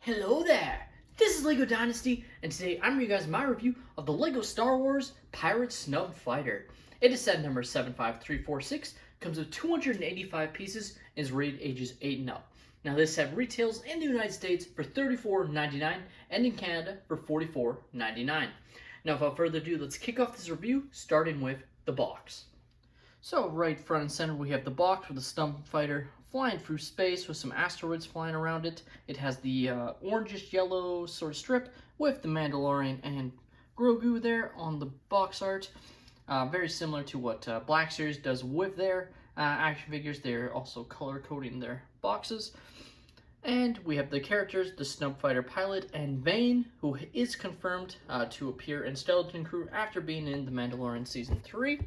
Hello there! This is LEGO Dynasty, and today I'm bringing you guys my review of the LEGO Star Wars Pirate Snub Fighter. It is set number 75346, comes with 285 pieces, and is rated ages 8 and up. Now this set retails in the United States for $34.99 and in Canada for $44.99. Now without further ado, let's kick off this review, starting with the box. So right front and center we have the box with the Snub Fighter flying through space with some asteroids flying around it. It has the orangish yellow sort of strip with the Mandalorian and Grogu there on the box art. Very similar to what Black Series does with their action figures. They're also color coding their boxes. And we have the characters, the Snub Fighter pilot, and Vane, who is confirmed to appear in Skeleton Crew after being in The Mandalorian Season 3.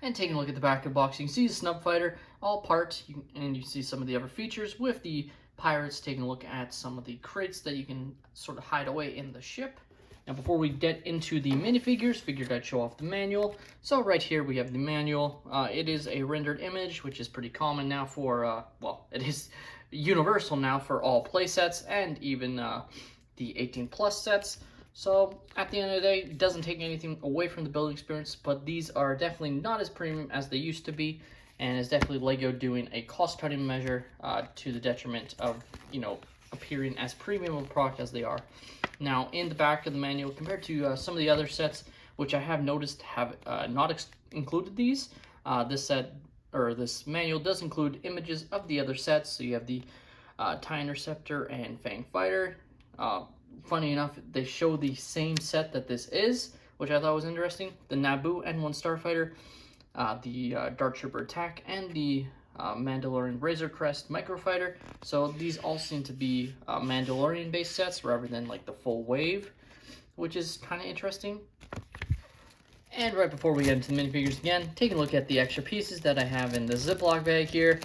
And taking a look at the back of the box, you can see the Snub Fighter, all part, and you see some of the other features with the pirates, taking a look at some of the crates that you can sort of hide away in the ship. Now before we get into the minifigures, figured I'd show off the manual. So right here we have the manual. It is a rendered image, which is pretty common now for, well, it is universal now for all playsets and even the 18+ sets. So at the end of the day, it doesn't take anything away from the building experience, but these are definitely not as premium as they used to be, and it's definitely LEGO doing a cost-cutting measure to the detriment of, you know, appearing as premium of a product as they are. Now, in the back of the manual, compared to some of the other sets, which I have noticed have not included these, this manual does include images of the other sets. So you have the TIE Interceptor and Fang Fighter. Funny enough, they show the same set that this is, which I thought was interesting. The Naboo N1 Starfighter, the Dark Trooper Attack, and the Mandalorian Razor Crest Microfighter. So these all seem to be Mandalorian-based sets rather than like the full wave, which is kind of interesting. And right before we get into the minifigures again, taking a look at the extra pieces that I have in the Ziploc bag here.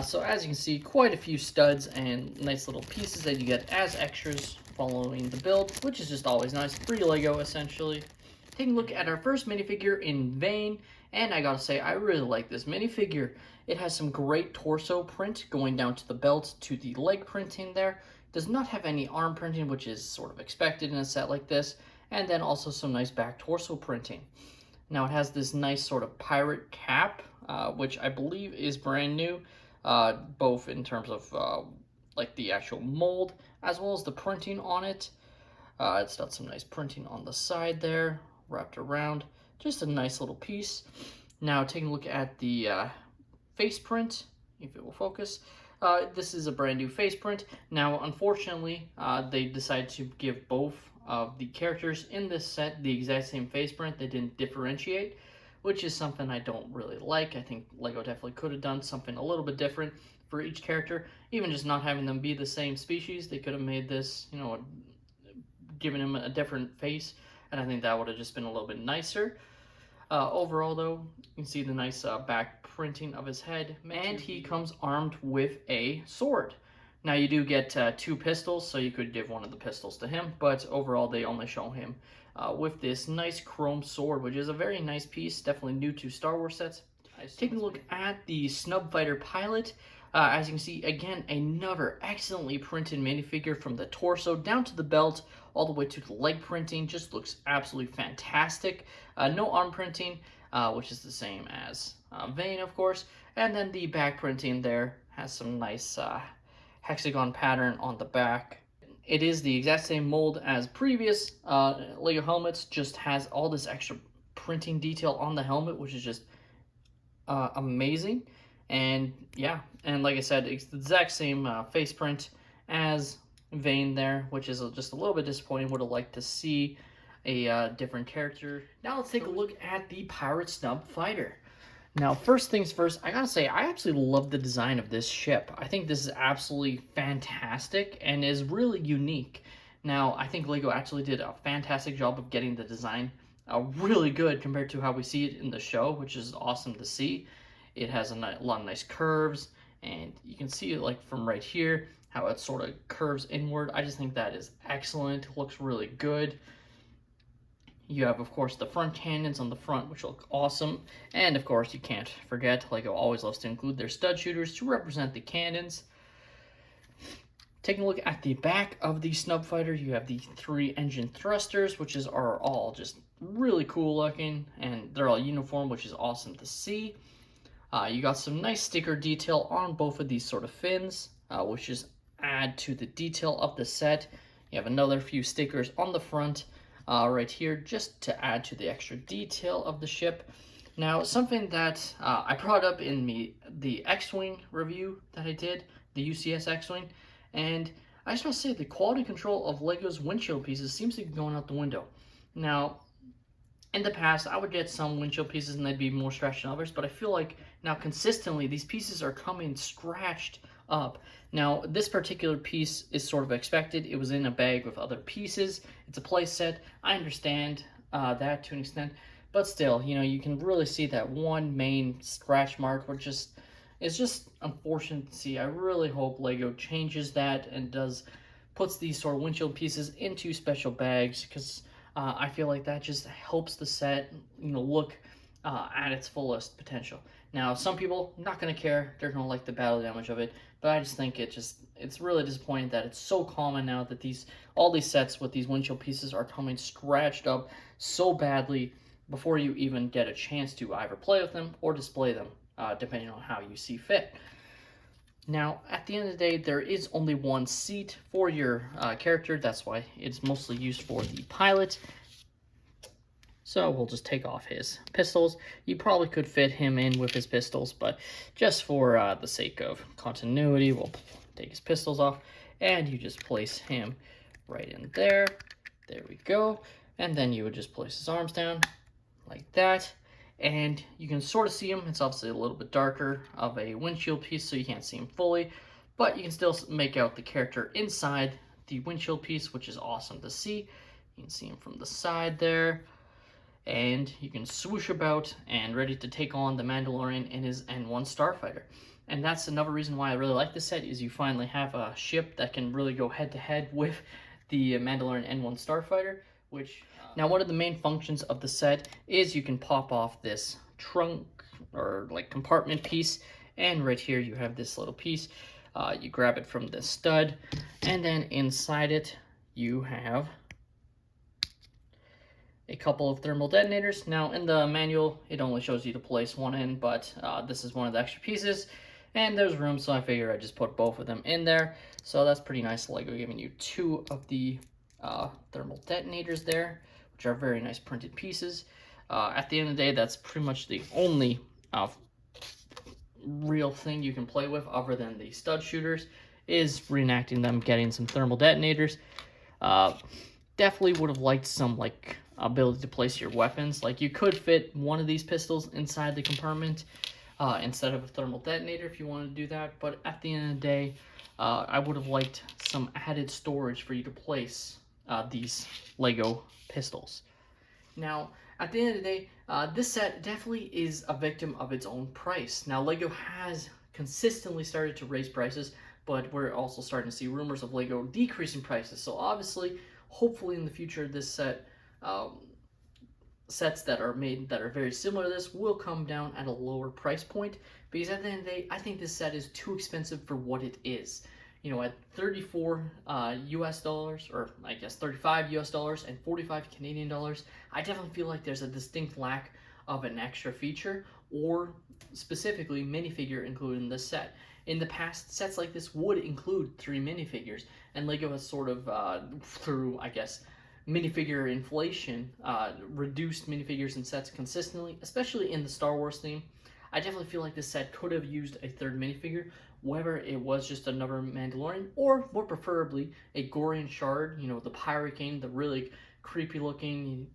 So as you can see, quite a few studs and nice little pieces that you get as extras following the build, which is just always nice. Free LEGO, essentially. Taking a look at our first minifigure in Vane, and I gotta say, I really like this minifigure. It has some great torso print going down to the belt to the leg printing there. Does not have any arm printing, which is sort of expected in a set like this, and then also some nice back torso printing. Now it has this nice sort of pirate cap, which I believe is brand new, both in terms of like the actual mold as well as the printing on it. It's got some nice printing on the side there, wrapped around. Just a nice little piece. Now taking a look at the face print, if it will focus. This is a brand new face print. Now unfortunately, they decided to give both of the characters in this set the exact same face print. They didn't differentiate, which is something I don't really like. I think LEGO definitely could have done something a little bit different for each character, even just not having them be the same species. They could have made this, you know, given him a different face, and I think that would have just been a little bit nicer. Overall though, you can see the nice back printing of his head, and he comes armed with a sword. Now you do get 2 pistols, so you could give one of the pistols to him, but overall they only show him with this nice chrome sword, which is a very nice piece, definitely new to Star Wars sets. Taking a look at the Snub Fighter pilot, as you can see, again, another excellently printed minifigure from the torso down to the belt, all the way to the leg printing. Just looks absolutely fantastic. No arm printing, which is the same as Vane, of course. And then the back printing there has some nice hexagon pattern on the back. It is the exact same mold as previous LEGO helmets, just has all this extra printing detail on the helmet, which is just amazing. And yeah, and like I said, it's the exact same face print as Vane there, which is just a little bit disappointing. Would have liked to see a different character. Now let's take a look at the Pirate Snub Fighter. Now, first things first, I gotta say, I absolutely love the design of this ship. I think this is absolutely fantastic and is really unique. Now, I think LEGO actually did a fantastic job of getting the design really good compared to how we see it in the show, which is awesome to see. It has a lot of nice curves, and you can see it like from right here, how it sort of curves inward. I just think that is excellent. It looks really good. You have, of course, the front cannons on the front, which look awesome. And, of course, you can't forget, LEGO always loves to include their stud shooters to represent the cannons. Taking a look at the back of the Snub Fighter, you have the 3 engine thrusters, which are all just really cool looking, and they're all uniform, which is awesome to see. You got some nice sticker detail on both of these sort of fins, which just add to the detail of the set. You have another few stickers on the front right here just to add to the extra detail of the ship. Now, something that I brought up in the X-Wing review that I did, the UCS X-Wing, and I just want to say the quality control of LEGO's windshield pieces seems to be going out the window. Now, in the past, I would get some windshield pieces and they'd be more scratched than others, but I feel like now consistently these pieces are coming scratched up. Now, this particular piece is sort of expected. It was in a bag with other pieces. It's a play set. I understand that to an extent, but still, you know, you can really see that one main scratch mark, which it's just unfortunate to see. I really hope LEGO changes that and puts these sort of windshield pieces into special bags, because I feel like that just helps the set, you know, look at its fullest potential. Now, some people not gonna care; they're gonna like the battle damage of it. But I just think it's really disappointing that it's so common now that all these sets with these windshield pieces are coming scratched up so badly before you even get a chance to either play with them or display them, depending on how you see fit. Now, at the end of the day, there is only one seat for your character. That's why it's mostly used for the pilot. So we'll just take off his pistols. You probably could fit him in with his pistols, but just for the sake of continuity, we'll take his pistols off, and you just place him right in there. There we go. And then you would just place his arms down like that. And you can sort of see him. It's obviously a little bit darker of a windshield piece, so you can't see him fully, but you can still make out the character inside the windshield piece, which is awesome to see. You can see him from the side there, and you can swoosh about and ready to take on the Mandalorian in his N1 Starfighter. And that's another reason why I really like this set, is you finally have a ship that can really go head-to-head with the Mandalorian N1 Starfighter, which... Now, one of the main functions of the set is you can pop off this trunk or like compartment piece, and right here you have this little piece. You grab it from the stud, and then inside it you have a couple of thermal detonators. Now, in the manual, it only shows you to place one in, but this is one of the extra pieces, and there's room, so I figure I just put both of them in there. So that's pretty nice. LEGO giving you 2 of the thermal detonators there, which are very nice printed pieces. At the end of the day, that's pretty much the only real thing you can play with other than the stud shooters, is reenacting them getting some thermal detonators. Definitely would have liked some like ability to place your weapons. Like, you could fit one of these pistols inside the compartment instead of a thermal detonator if you wanted to do that, but at the end of the day, I would have liked some added storage for you to place these LEGO pistols. Now, at the end of the day, this set definitely is a victim of its own price. Now, LEGO has consistently started to raise prices, but we're also starting to see rumors of LEGO decreasing prices. So obviously, hopefully in the future, this set, sets that are made that are very similar to this will come down at a lower price point, because at the end of the day, I think this set is too expensive for what it is. You know, at 34 US dollars, or I guess 35 US dollars and 45 Canadian dollars, I definitely feel like there's a distinct lack of an extra feature, or specifically minifigure included in this set. In the past, sets like this would include 3 minifigures, and LEGO has sort of, through, I guess, minifigure inflation, reduced minifigures and sets consistently, especially in the Star Wars theme. I definitely feel like this set could have used a 3rd minifigure, whether it was just another Mandalorian, or more preferably a Gorian Shard, you know, the Pirate King, the really creepy looking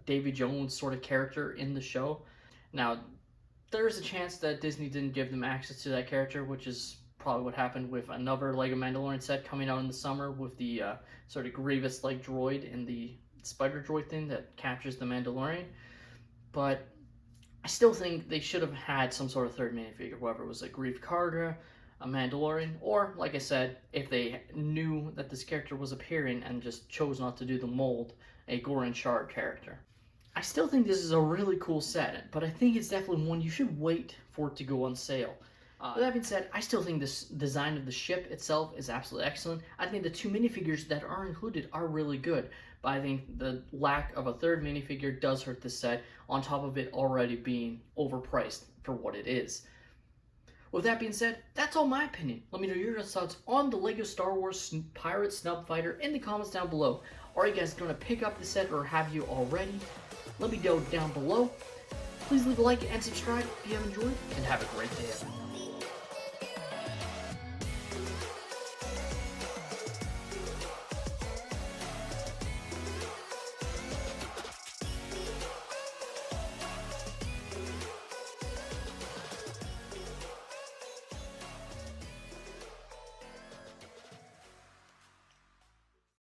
Davy Jones sort of character in the show. Now, there's a chance that Disney didn't give them access to that character, which is probably what happened with another LEGO Mandalorian set coming out in the summer with the sort of Grievous-like droid and the spider droid thing that captures the Mandalorian. But I still think they should have had some sort of 3rd minifigure, whether it was a Grief Karga, a Mandalorian, or, like I said, if they knew that this character was appearing and just chose not to do the mold, a Gorian Shard character. I still think this is a really cool set, but I think it's definitely one you should wait for it to go on sale. With that being said, I still think this design of the ship itself is absolutely excellent. I think the 2 minifigures that are included are really good, but I think the lack of a third minifigure does hurt this set, on top of it already being overpriced for what it is. With that being said, that's all my opinion. Let me know your thoughts on the LEGO Star Wars Pirate Snub Fighter in the comments down below. Are you guys going to pick up the set, or have you already? Let me know down below. Please leave a like and subscribe if you have enjoyed, and have a great day, everyone.